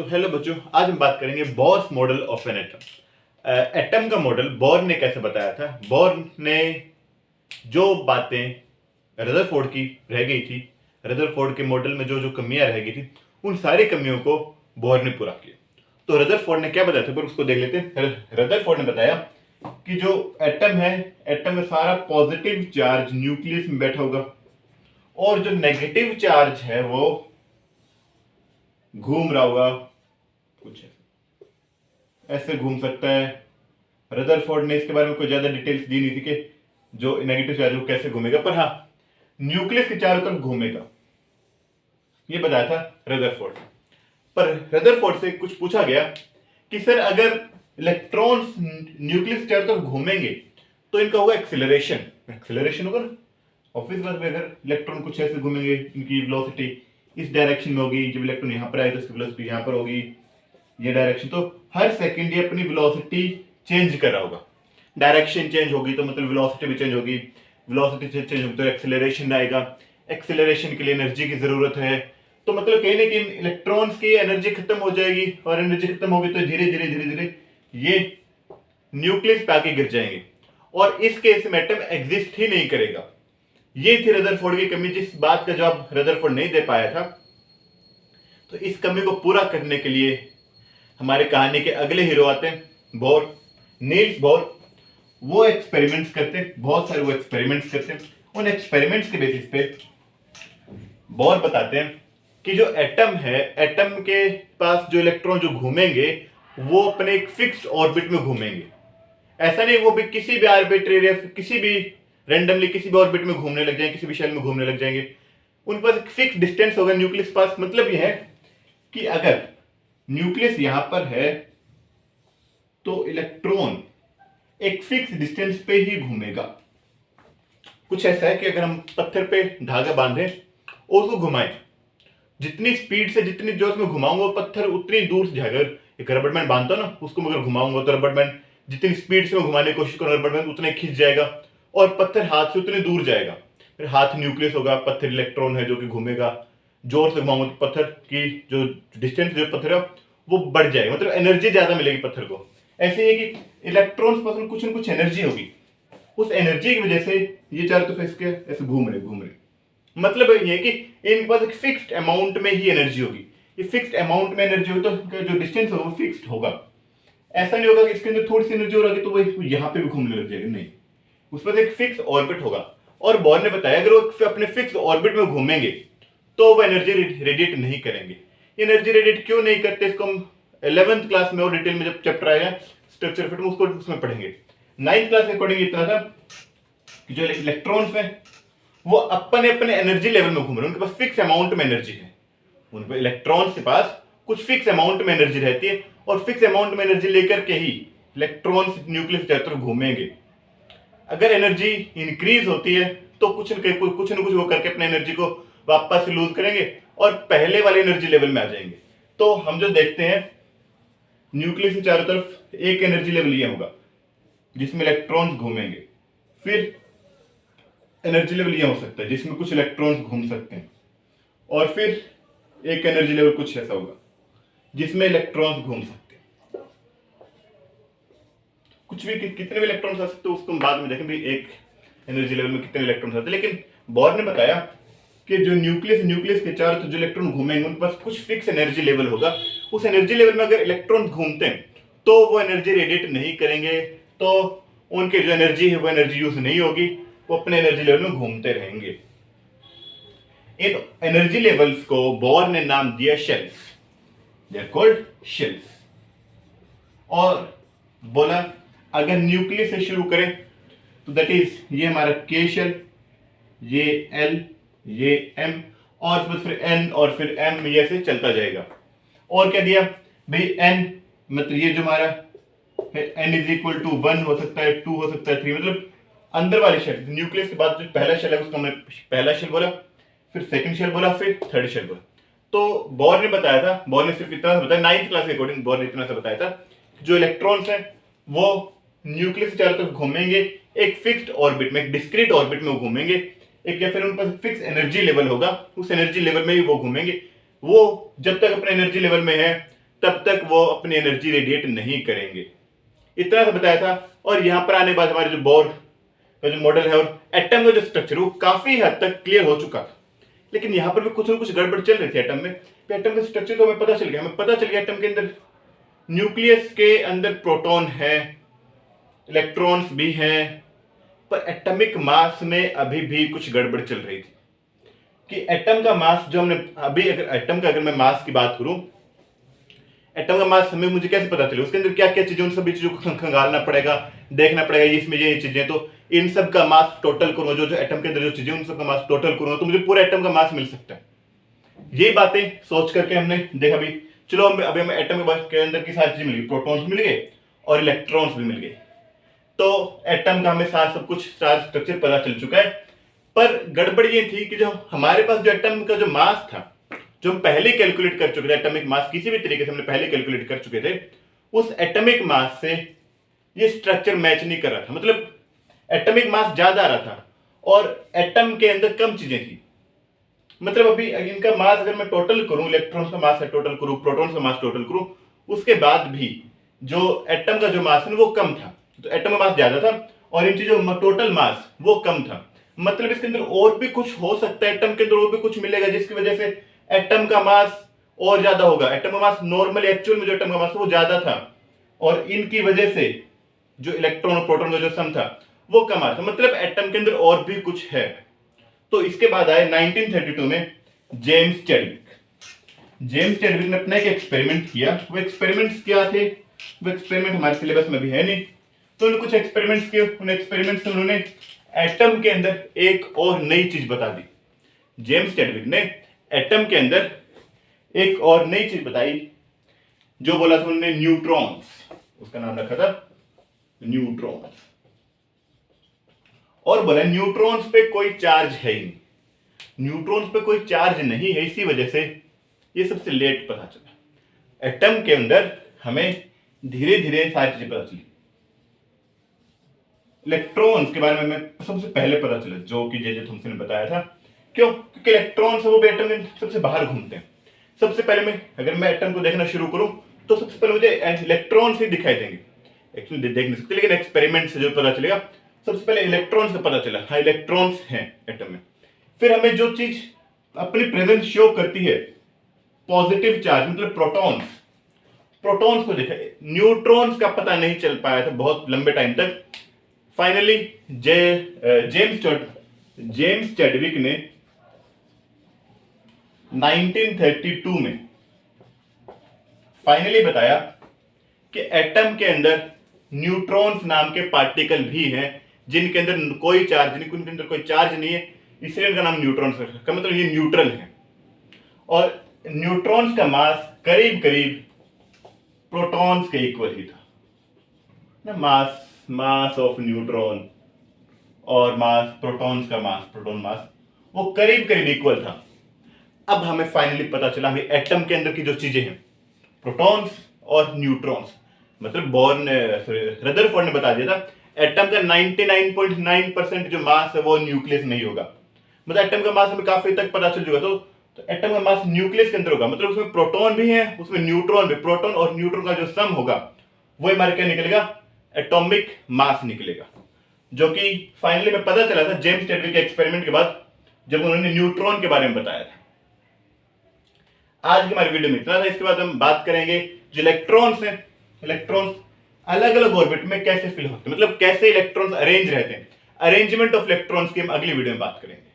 तो हेलो बच्चों, आज हम बात करेंगे Bohr's model of an atom. Atom का मॉडल बोर ने कैसे बताया था। बोर ने जो बातें रदरफोर्ड की रह गई थी, रदरफोर्ड के मॉडल में जो जो कमियां रह गई थी, उन सारी कमियों को बोर ने पूरा किया। तो रदरफोर्ड ने क्या बताया था, पर उसको देख लेते हैं। रदरफोर्ड ने बताया कि जो एटम है, एटम में सारा पॉजिटिव चार्ज न्यूक्लियस में बैठा होगा और जो नेगेटिव चार्ज है वो घूम रहा होगा, कुछ ऐसे घूम सकता है। रदरफोर्ड ने इसके बारे में कोई ज्यादा डिटेल्स दी नहीं थी कि जो नेगेटिव चार्ज वो कैसे घूमेगा, पर हाँ न्यूक्लियस के चारों तरफ घूमेगा, ये बताया था रदरफोर्ड। पर रदरफोर्ड से कुछ पूछा गया कि सर अगर इलेक्ट्रॉन्स न्यूक्लियस के चारों तरफ घूमेंगे तो इनका होगा एक्सेलरेशन। एक्सेलरेशन होगा ना, ऑब्वियस बात है। अगर इलेक्ट्रॉन कुछ ऐसे घूमेंगे, इनकी वेलोसिटी इस डायरेक्शन में होगी, जब इलेक्ट्रॉन यहां पर आए तो इसकी वेलोसिटी यहां पर होगी, ये डायरेक्शन। तो हर सेकंड ये अपनी वेलोसिटी चेंज कर रहा होगा। डायरेक्शन चेंज होगी तो मतलब वेलोसिटी भी चेंज होगी, वेलोसिटी चेंज होगी तो एक्सेलरेशन आएगा। एक्सेलरेशन के लिए एनर्जी की जरूरत है, तो मतलब कहीं ना कहीं इलेक्ट्रॉन्स की एनर्जी खत्म हो जाएगी, और एनर्जी खत्म होगी तो धीरे धीरे धीरे धीरे ये न्यूक्लियस पे आके गिर जाएंगे, और इस केस में एटम एग्जिस्ट ही नहीं करेगा। ये थी रदरफोर्ड की कमी, जिस बात का जवाब रदरफोर्ड नहीं दे पाया था। तो इस कमी को पूरा करने के लिए हमारे कहानी के अगले हीरो आते हैं, बोर, नील्स बोर। वो एक्सपेरिमेंट्स करते हैं, बहुत सारे वो एक्सपेरिमेंट्स करते हैं। उन एक्सपेरिमेंट्स के बेसिस पे बोर बताते हैं कि जो एटम है, एटम के पास जो इलेक्ट्रॉन जो घूमेंगे वो अपने एक फिक्स्ड ऑर्बिट में घूमेंगे। ऐसा नहीं वो भी किसी भी आर्बिट्रेरी या किसी भी रेंडमली किसी भी ऑर्बिट में घूमने लग जाएंगे, किसी भी शेल में घूमने लग जाएंगे। उनके पास एक फिक्स डिस्टेंस होगा न्यूक्लियस पास। मतलब यह है कि अगर न्यूक्लियस यहां पर है तो इलेक्ट्रॉन एक फिक्स डिस्टेंस पे ही घूमेगा। कुछ ऐसा है कि अगर हम पत्थर पे धागा बांधे और उसको घुमाएं, जितनी स्पीड से जितनी जोर में घुमाऊंगा वो पत्थर उतनी दूर से जाएगा। एक रबड़ बैंड बांधता ना, उसको अगर घुमाऊंगा तो रबड़ बैंड जितनी स्पीड से मैं घुमाने की कोशिश करूँ, रबड़ बैंड उतना खींच जाएगा और पत्थर हाथ से उतनी दूर जाएगा। फिर हाथ न्यूक्लियस होगा, पत्थर इलेक्ट्रॉन है जो कि घूमेगा। जोर से घुमाऊंगा तो पत्थर की जो डिस्टेंस जो पत्थर है वो बढ़ जाएगा, मतलब एनर्जी ज्यादा मिलेगी पत्थर को। ऐसे ही है कि इलेक्ट्रॉन्स पास कुछ न कुछ एनर्जी होगी, उस एनर्जी की वजह से ये चारों तरफ इसके ऐसे घूम रहे। मतलब ये है कि इनके पास एक फिक्स्ड अमाउंट में ही एनर्जी होगी। ये फिक्स्ड अमाउंट में एनर्जी होगी तो जो डिस्टेंस होगा वो फिक्स्ड होगा। ऐसा नहीं होगा कि इसके अंदर थोड़ी सी एनर्जी हो रही है तो वो यहाँ पे भी घूमने लग जाएगा, नहीं। उस पर एक फिक्स ऑर्बिट होगा। और बोर ने बताया अगर वो अपने फिक्स ऑर्बिट में घूमेंगे तो वो एनर्जी रेडिएट नहीं करेंगे। एनर्जी रेडिएट क्यों नहीं करते, इसको हम 11th क्लास में और डिटेल में जब चैप्टर आएगा स्ट्रक्चर फिट में उसको उसमें पढ़ेंगे। 9th क्लास के अकॉर्डिंग इतना था कि जो इलेक्ट्रॉन्स हैं वो अपने अपने एनर्जी लेवल में घूम रहे हैं, उनके पास फिक्स अमाउंट में एनर्जी है। उनके इलेक्ट्रॉन्स के पास कुछ फिक्स अमाउंट में एनर्जी रहती है, और फिक्स अमाउंट में एनर्जी लेकर के ही इलेक्ट्रॉन्स न्यूक्लियस की तरफ घूमेंगे। अगर एनर्जी इंक्रीज होती है तो कुछ न कुछ वो करके अपने एनर्जी को वापस लूज करेंगे और पहले वाले एनर्जी लेवल में आ जाएंगे। तो हम जो देखते हैं न्यूक्लियस के चारों तरफ एक एनर्जी लेवल ये होगा जिसमें इलेक्ट्रॉन्स घूमेंगे। फिर एनर्जी लेवल ये हो सकता है जिसमें कुछ इलेक्ट्रॉन्स घूम सकते हैं, और फिर एक एनर्जी लेवल कुछ ऐसा होगा जिसमें इलेक्ट्रॉन्स घूम सकते हैं। कुछ भी कितने भी इलेक्ट्रॉन्स आ सकते हैं उसको हम बाद में देखेंगे एक एनर्जी लेवल में कितने इलेक्ट्रॉन्स आते हैं। लेकिन बोर ने बताया कि जो न्यूक्लियस के चारों तरफ जो इलेक्ट्रॉन घूमेंगे उनके पास कुछ फिक्स एनर्जी लेवल होगा। उस एनर्जी लेवल में अगर इलेक्ट्रॉन घूमते हैं तो वो एनर्जी रेडिएट नहीं करेंगे, तो उनकी जो एनर्जी है वो एनर्जी यूज नहीं होगी, वो अपने एनर्जी लेवल में घूमते रहेंगे। इन एनर्जी लेवल्स को बोर ने नाम दिया shells, they are called shells. और बोला अगर न्यूक्लियस से शुरू करें तो दैट इज ये हमारा के शेल, ये एल, ये एम, और फिर एन और फिर एम, ये से चलता जाएगा। और क्या दिया भाई, एन मतलब ये जो हमारा एन इज इक्वल टू 1 हो सकता है, 2 हो सकता है, 3, मतलब अंदर वाले शेल। न्यूक्लियस के बाद जो पहला शेल है उसको हमने पहला शेल बोला, फिर सेकंड शेल बोला, फिर थर्ड शेल बोला। तो बोर ने बताया था, बोर ने सिर्फ इतना बताया 9th क्लास के अकॉर्डिंग, बोर ने इतना सा बताया था जो इलेक्ट्रॉन्स हैं वो न्यूक्लियस के चारों तरफ घूमेंगे एक फिक्स्ड ऑर्बिट में, एक डिस्क्रीट ऑर्बिट में वो घूमेंगे एक, या फिर उनके पास फिक्स एनर्जी लेवल होगा, उस एनर्जी लेवल में ही वो घूमेंगे। वो जब तक अपने एनर्जी लेवल में है तब तक वो अपनी एनर्जी रेडिएट नहीं करेंगे। इतना सा बताया था। और यहाँ पर आने के बाद हमारे जो बोर का जो मॉडल है और एटम का जो स्ट्रक्चर वो काफी हद तक क्लियर हो चुका था, लेकिन यहाँ पर भी कुछ ना कुछ गड़बड़ चल रही थी एटम में। एटम का स्ट्रक्चर तो हमें पता चल गया, एटम के अंदर न्यूक्लियस के अंदर प्रोटॉन है, इलेक्ट्रॉन्स भी हैं, पर एटॉमिक मास में अभी भी कुछ गड़बड़ चल रही थी कि एटम का मास जो हमने अभी, अगर मैं मास की बात करूं, एटम का मास हमें मुझे कैसे पता चले, उसके अंदर क्या क्या चीजें, उन सभी चीजों को खंगालना पड़ेगा, देखना पड़ेगा इसमें ये चीजें, तो इन सब का मास टोटल करूंगा, जो एटम के अंदर जो चीजें उन सब का मास टोटल करूंगा तो मुझे पूरा एटम का मास मिल सकता है। ये बातें सोच करके हमने देखा भी, चलो अभी हमें एटम के अंदर की सारी चीजें मिल गई, प्रोटॉन्स मिल गए और इलेक्ट्रॉन्स भी मिल गए, तो एटम का हमें सारा सब कुछ सारा स्ट्रक्चर पता चल चुका है। पर गड़बड़ ये थी कि जो हमारे पास जो एटम का जो मास था, जो हम पहले कैलकुलेट कर चुके थे, एटॉमिक मास किसी भी तरीके से हमने पहले कैलकुलेट कर चुके थे, उस एटॉमिक मास से ये स्ट्रक्चर मैच नहीं कर रहा था। मतलब एटॉमिक मास ज्यादा आ रहा था और एटम के अंदर कम चीजें थी। मतलब अभी इनका मास अगर मैं टोटल करूं, इलेक्ट्रॉन्स का मास है टोटल करूं, प्रोटॉन्स का मास टोटल करूं, उसके बाद भी जो एटम का जो मास है वो कम था। तो एटम का मास ज्यादा था और इनकी जो टोटल मास वो कम था। मतलब इसके अंदर और भी कुछ हो सकता है, एटम के अंदर और भी कुछ मिलेगा जिसकी वजह से एटम का मास और ज्यादा होगा। एटम का मास नॉर्मल एक्चुअल में जो एटम का मास वो ज्यादा था और इनकी वजह से जो इलेक्ट्रॉन और प्रोटॉन का जो सम था वो कम आ रहा था। मतलब एटम के अंदर और भी कुछ है। तो इसके बाद आए 1932 में जेम्स चैडविक ने अपना एक एक्सपेरिमेंट किया। वो एक्सपेरिमेंट्स क्या थे, वो एक्सपेरिमेंट हमारे सिलेबस में भी है नहीं, तो उन्होंने कुछ एक्सपेरिमेंट्स किए। उन एक्सपेरिमेंट्स में उन्होंने एटम के अंदर एक और नई चीज बता दी। जेम्स चैडविक ने एटम के अंदर एक और नई चीज बताई, जो बोला था उन्होंने न्यूट्रॉन्स, उसका नाम रखा था न्यूट्रॉन्स, और बोला न्यूट्रॉन्स पे कोई चार्ज है ही नहीं, न्यूट्रॉन्स पे कोई चार्ज नहीं है, इसी वजह से ये सबसे लेट पता चला। एटम के अंदर हमें धीरे धीरे सारी चीजें पता चली। इलेक्ट्रॉन्स के बारे में सबसे पहले पता चला, जो कि जे थॉमसन ने बताया था। क्यों? क्योंकि इलेक्ट्रॉन्स वो एटम में सबसे बाहर घूमते हैं। सबसे पहले अगर मैं एटम को देखना शुरू करूं तो सबसे पहले मुझे इलेक्ट्रॉन्स ही दिखाई देंगे, एक्चुअली देख नहीं सकते, लेकिन एक्सपेरिमेंट से जो पता चलेगा, सबसे पहले इलेक्ट्रॉन्स का पता चला। हाँ, इलेक्ट्रॉन्स हैं एटम में। फिर हमें जो चीज अपनी प्रेजेंस शो करती है, पॉजिटिव चार्ज, मतलब प्रोटॉन्स को देखा। न्यूट्रॉन्स का पता नहीं चल पाया था बहुत लंबे टाइम तक। फाइनली जेम्स चैडविक ने 1932 में फाइनली बताया कि एटम के अंदर न्यूट्रॉन्स नाम के पार्टिकल भी हैं जिनके अंदर कोई चार्ज नहीं, उनके अंदर कोई चार्ज नहीं है, इसलिए इनका नाम न्यूट्रॉन्स रखा। का मतलब ये न्यूट्रल है। और न्यूट्रॉन्स का मास करीब करीब प्रोटॉन्स के इक्वल ही था ना। मास ऑफ न्यूट्रॉन और प्रोटॉन्स का मास, प्रोटॉन मास, वो करीब करीब इक्वल था। अब हमें फाइनली पता चला हमें एटम के अंदर की जो चीजें हैं, प्रोटॉन्स और न्यूट्रॉन्स, मतलब रदरफोर्ड ने बता दिया था एटम का 99.9% जो मास है वो न्यूक्लियस नहीं होगा। मतलब एटम का मास हमें काफी तक पता चल चुका, तो एटम का मास न्यूक्लियस के अंदर होगा। मतलब उसमें प्रोटॉन भी है, उसमें न्यूट्रॉन भी। प्रोटॉन और न्यूट्रॉन का जो सम होगा वो हमारे क्या निकलेगा, एटॉमिक मास निकलेगा, जो कि फाइनली में पता चला था जेम्स चैडविक के एक्सपेरिमेंट के बाद, जब उन्होंने न्यूट्रॉन के बारे में बताया था। आज की हमारी वीडियो में इतना था। इसके बाद हम बात करेंगे जो इलेक्ट्रॉन्स हैं, इलेक्ट्रॉन्स अलग अलग ऑर्बिट में कैसे फिल होते हैं, मतलब कैसे इलेक्ट्रॉन्स अरेंज रहते हैं। अरेंजमेंट ऑफ इलेक्ट्रॉन्स की हम अगली वीडियो में बात करेंगे।